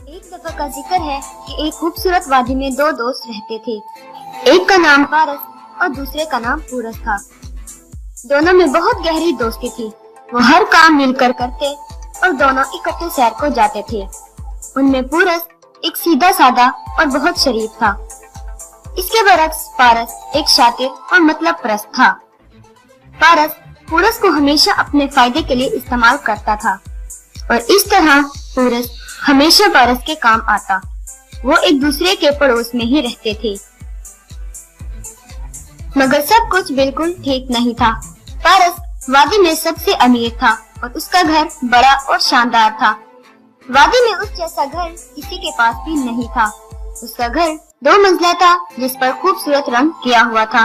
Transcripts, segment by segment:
एक दफा का जिक्र है कि एक खूबसूरत वादी में दो दोस्त रहते थे। एक का नाम पारस और दूसरे का नाम पूरस था। दोनों में बहुत गहरी दोस्ती थी। वो हर काम मिलकर करते और दोनों इकट्ठे सैर को जाते थे। उनमें पूरस एक सीधा साधा और बहुत शरीफ था। इसके बरक्स पारस एक शातिर और मतलब परस्त था। पारस पूरस को हमेशा अपने फायदे के लिए इस्तेमाल करता था और इस तरह पूरस हमेशा पारस के काम आता। वो एक दूसरे के पड़ोस में ही रहते थे। मगर सब कुछ बिल्कुल ठीक नहीं था। पारस वादी में सबसे अमीर था और उसका घर बड़ा और शानदार था। वादी में उस जैसा घर किसी के पास भी नहीं था। उसका घर 2 मंजिला था जिस पर खूबसूरत रंग किया हुआ था।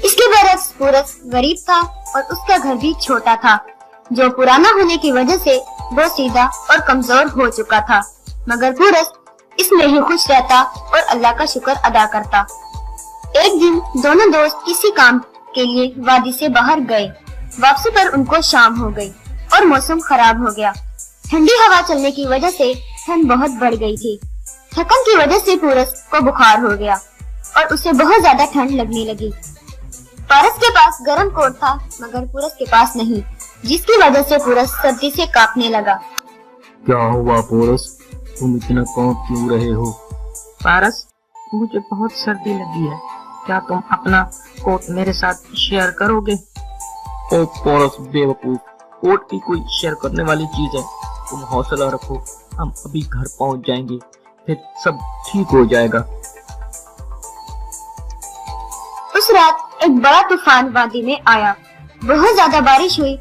इसके बरक्स पूरस गरीब था और उसका घर भी छोटा था, जो पुराना होने की वजह से वो सीधा और कमजोर हो चुका था। मगर पूरस इसमें ही खुश रहता और अल्लाह का शुक्र अदा करता। एक दिन दोनों दोस्त किसी काम के लिए वादी से बाहर गए। वापसी पर उनको शाम हो गई और मौसम खराब हो गया। ठंडी हवा चलने की वजह से ठंड बहुत बढ़ गई थी। थकन की वजह से पूरस को बुखार हो गया और उसे बहुत ज्यादा ठंड लगने लगी। पारस के पास गर्म कोट था मगर पूरस के पास नहीं, जिसकी वजह से पूरस सर्दी से कांपने लगा। क्या हुआ पूरस, तुम इतना कांप क्यों रहे हो? पारस, मुझे बहुत सर्दी लगी है। क्या तुम अपना कोट मेरे साथ शेयर करोगे? ओ पूरस बेवकूफ, कोट की कोई शेयर करने वाली चीज है? तुम हौसला रखो, हम अभी घर पहुंच जाएंगे, फिर सब ठीक हो जाएगा। उस रात एक बड़ा तूफान वादी में आया। बहुत ज्यादा बारिश हुई।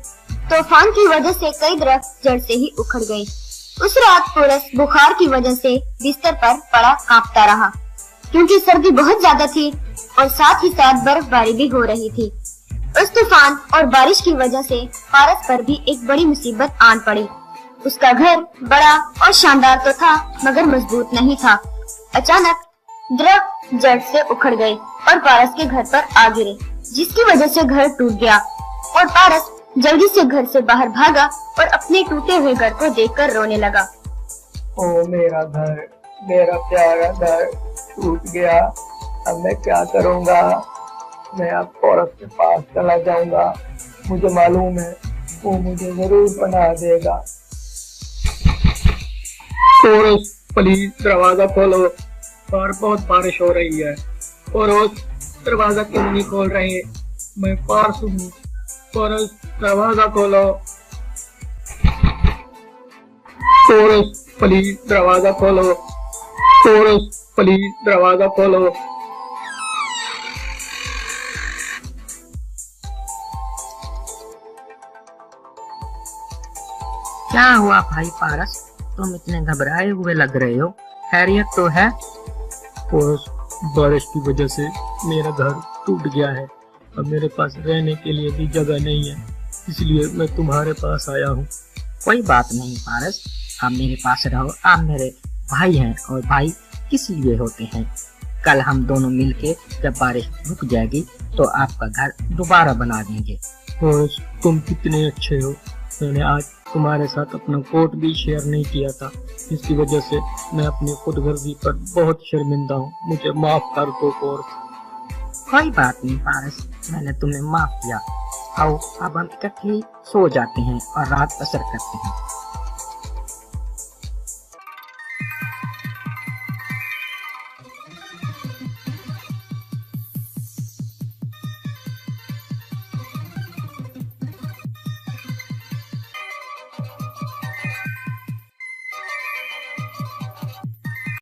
तूफान की वजह से कई दरख्त जड़ से ही उखड़ गए। उस रात पूरस बुखार की वजह से बिस्तर पर पड़ा कांपता रहा, क्योंकि सर्दी बहुत ज्यादा थी और साथ ही साथ बर्फबारी भी हो रही थी। उस तूफान और बारिश की वजह से पारस पर भी एक बड़ी मुसीबत आन पड़ी। उसका घर बड़ा और शानदार तो था मगर मजबूत नहीं था। अचानक दरख्त जड़ से उखड़ गए और पारस के घर पर आ गिरे, जिसकी वजह से घर टूट गया और पारस जल्दी से घर से बाहर भागा और अपने टूटे हुए घर को देखकर रोने लगा। ओ मेरा घर, मेरा प्यारा घर टूट गया। अब मैं क्या करूँगा? मैं अब औरत के पास चला जाऊंगा। मुझे मालूम है वो मुझे जरूर बना देगा। पूरस प्लीज दरवाजा खोलो, और बहुत बारिश हो रही है। पूरस दरवाजा क्यों नहीं खोल रहे? मैं पारस हूँ। पूरस दरवाजा खोलो। पूरस प्लीज दरवाजा खोलो। पूरस प्लीज दरवाजा खोलो। क्या हुआ भाई पारस, तुम इतने घबराए हुए लग रहे हो? खैरियत तो है? पूरस, बारिश की वजह से मेरा घर टूट गया है। अब मेरे पास रहने के लिए भी जगह नहीं है, इसलिए मैं तुम्हारे पास आया हूँ। कोई बात नहीं पारस, आप मेरे पास रहो। आप मेरे भाई हैं और भाई किस लिए होते हैं। कल हम दोनों मिलके जब बारिश रुक जाएगी तो आपका घर दोबारा बना देंगे। पूरस, तुम कितने अच्छे हो। मैंने आज तुम्हारे साथ अपना कोट भी शेयर नहीं किया था, इसकी वजह से मैं अपनी खुदगर्जी पर बहुत शर्मिंदा हूँ। मुझे माफ कर दो पूरस। कोई बात नहीं पारस, मैंने तुम्हें माफ किया। आओ अब हम इकट्ठे सो जाते हैं और रात बसर करते हैं।